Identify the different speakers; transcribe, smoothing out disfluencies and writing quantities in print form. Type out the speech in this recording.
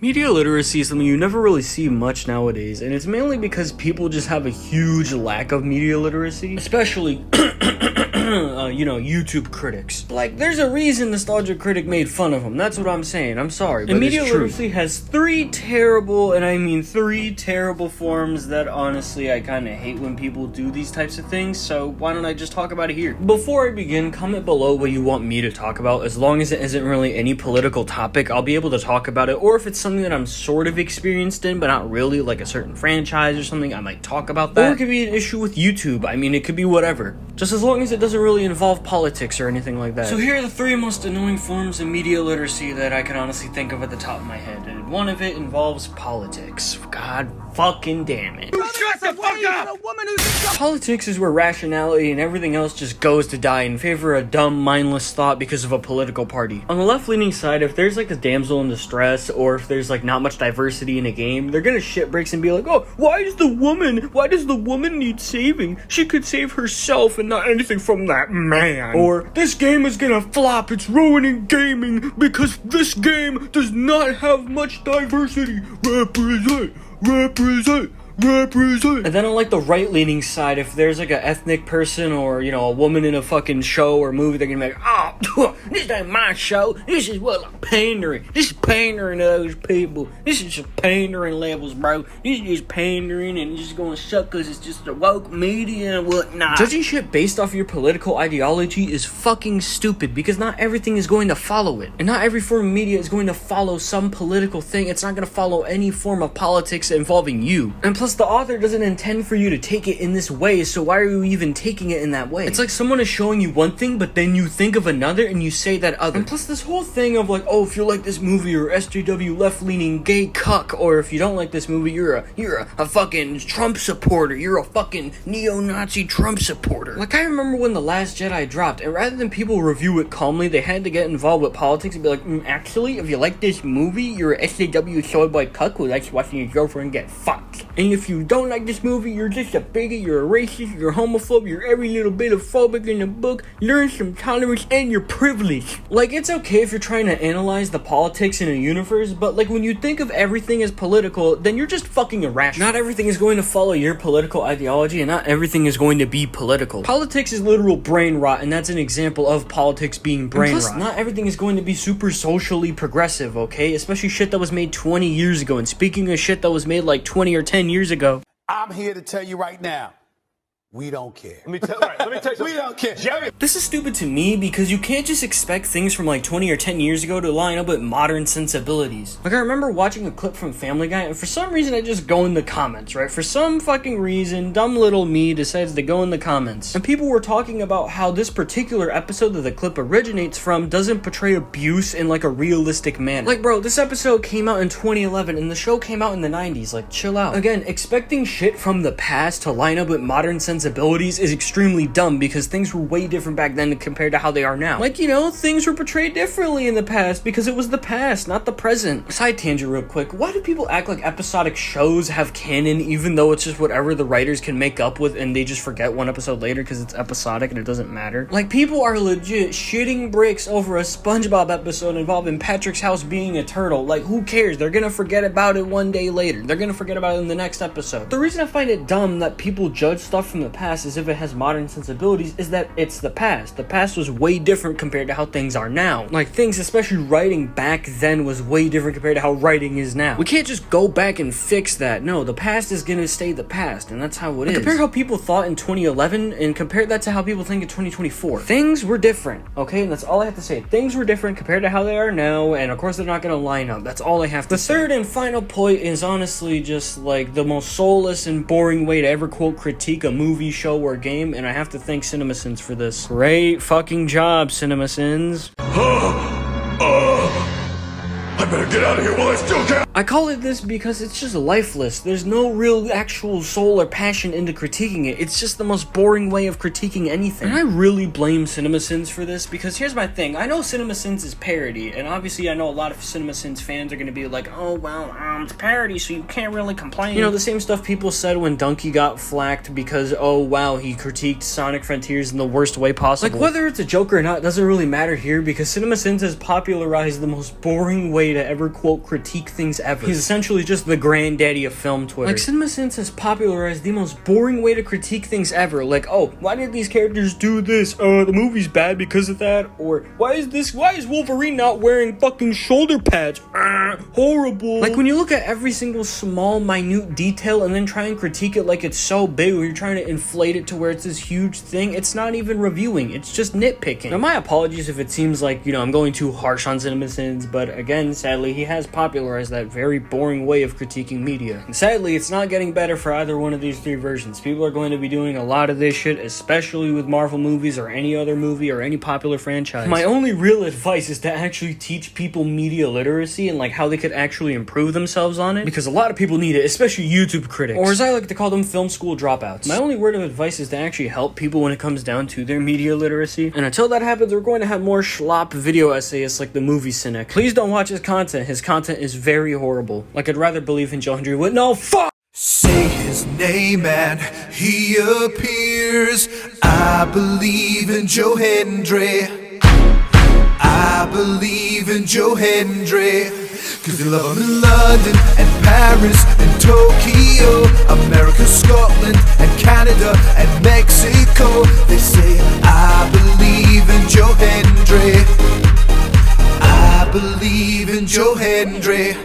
Speaker 1: Media literacy is something you never really see much nowadays, and it's mainly because people just have a huge lack of media literacy, especially YouTube critics. Like, there's a reason Nostalgia Critic made fun of him. That's what I'm saying. I'm sorry, but and media literacy has three terrible forms that honestly I kind of hate when people do these types of things, so why don't I just talk about it here? Before I begin, comment below what you want me to talk about. As long as it isn't really any political topic, I'll be able to talk about it, or if it's something that I'm sort of experienced in, but not really, like a certain franchise or something, I might talk about that. Or it could be an issue with YouTube. I mean, it could be whatever. Just as long as it doesn't really involve politics or anything like that. So here are the three most annoying forms of media literacy that I can honestly think of at the top of my head, and one of it involves politics. God fucking damn it.
Speaker 2: Shut the fuck up!
Speaker 1: Politics is where rationality and everything else just goes to die in favor of dumb, mindless thought because of a political party. On the left-leaning side, if there's like a damsel in distress, or if there's like not much diversity in a game, they're gonna shit bricks and be like, oh, why does the woman need saving? She could save herself and not anything from that man. Or, this game is gonna flop, it's ruining gaming because this game does not have much diversity. Represent. And then on like the right-leaning side, if there's like an ethnic person or, you know, a woman in a fucking show or movie, they're gonna be like, oh, this ain't my show. This is what like pandering. This is pandering to those people. This is just pandering levels, bro. This is just pandering and just gonna suck because it's just a woke media and whatnot. Judging shit based off your political ideology is fucking stupid because not everything is going to follow it. And not every form of media is going to follow some political thing. It's not gonna follow any form of politics involving you. And plus, the author doesn't intend for you to take it in this way, so why are you even taking it in that way? It's like someone is showing you one thing, but then you think of another and you say that other. And plus this whole thing of like, oh, if you like this movie, you're SJW left-leaning gay cuck, or if you don't like this movie, you're a fucking Trump supporter, you're a fucking neo-Nazi Trump supporter. Like, I remember when The Last Jedi dropped, and rather than people review it calmly, they had to get involved with politics and be like, actually, if you like this movie, you're a SJW soy boy cuck who likes watching your girlfriend get fucked. And if you don't like this movie, you're just a bigot, you're a racist, you're a homophobe, you're every little bit of phobic in the book, learn some tolerance, and you're privileged. Like, it's okay if you're trying to analyze the politics in a universe, but like when you think of everything as political, then you're just fucking irrational. Not everything is going to follow your political ideology, and not everything is going to be political. Politics is literal brain rot, and that's an example of politics being brain rot. Not everything is going to be super socially progressive, okay? Especially shit that was made 20 years ago, and speaking of shit that was made like 20 or 10 years ago,
Speaker 2: I'm here to tell you right now, we don't care.
Speaker 3: Let me tell you something.
Speaker 2: We don't care.
Speaker 3: Jerry.
Speaker 1: This is stupid to me because you can't just expect things from like 20 or 10 years ago to line up with modern sensibilities. Like, I remember watching a clip from Family Guy, and for some reason I just go in the comments, right? For some fucking reason, dumb little me decides to go in the comments. And people were talking about how this particular episode that the clip originates from doesn't portray abuse in like a realistic manner. Like, bro, this episode came out in 2011 and the show came out in the 90s. Like, chill out. Again, expecting shit from the past to line up with modern sensibilities is extremely dumb because things were way different back then compared to how they are now. Like, you know, things were portrayed differently in the past because it was the past, not the present. Side tangent real quick, why do people act like episodic shows have canon even though it's just whatever the writers can make up with and they just forget one episode later because it's episodic and it doesn't matter? Like, people are legit shitting bricks over a SpongeBob episode involving Patrick's house being a turtle. Like, who cares? They're gonna forget about it one day later. They're gonna forget about it in the next episode. The reason I find it dumb that people judge stuff from the past as if it has modern sensibilities is that it's the past. The past was way different compared to how things are now. Like, things, especially writing back then, was way different compared to how writing is now. We can't just go back and fix that. No, the past is gonna stay the past, and that's how it is. Compare how people thought in 2011 and compare that to how people think in 2024. Things were different, okay? And that's all I have to say. Things were different compared to how they are now, and of course they're not gonna line up. That's all I have to say. The third and final point is honestly just like the most soulless and boring way to ever quote critique a movie, show, or game, and I have to thank CinemaSins for this. Great fucking job, CinemaSins.
Speaker 3: I better get out of here while I still can.
Speaker 1: I call it this because it's just lifeless. There's no real actual soul or passion into critiquing it. It's just the most boring way of critiquing anything. And I really blame CinemaSins for this because here's my thing. I know CinemaSins is parody, and obviously I know a lot of CinemaSins fans are gonna be like, oh, well, it's parody, so you can't really complain. You know, the same stuff people said when Donkey got flacked because, oh, wow, he critiqued Sonic Frontiers in the worst way possible. Like, whether it's a joke or not doesn't really matter here because CinemaSins has popularized the most boring way to ever, quote, critique things ever. He's essentially just the granddaddy of film Twitter. Like, CinemaSins has popularized the most boring way to critique things ever. Like, oh, why did these characters do this? The movie's bad because of that. Or, why is Wolverine not wearing fucking shoulder pads? Horrible. Like, when you look at every single small, minute detail and then try and critique it like it's so big, or you're trying to inflate it to where it's this huge thing, it's not even reviewing, it's just nitpicking. Now, my apologies if it seems like, you know, I'm going too harsh on CinemaSins, but again, sadly, he has popularized that very boring way of critiquing media. And sadly, it's not getting better for either one of these three versions. People are going to be doing a lot of this shit, especially with Marvel movies or any other movie or any popular franchise. My only real advice is to actually teach people media literacy and like how they could actually improve themselves on it, because a lot of people need it, especially YouTube critics, or as I like to call them, film school dropouts. My only word of advice is to actually help people when it comes down to their media literacy, and until that happens, we're going to have more schlop video essayists like the movie cynic. Please don't watch his content is very horrible. Like, I'd rather believe in Joe Hendry Wood. No, fuck!
Speaker 4: Say his name and he appears. I believe in Joe Hendry. I believe in Joe Hendry. Cause they love him in London and Paris and Tokyo, America, Scotland and Canada and Mexico. They say I believe in Joe Hendry. I believe in Joe Hendry.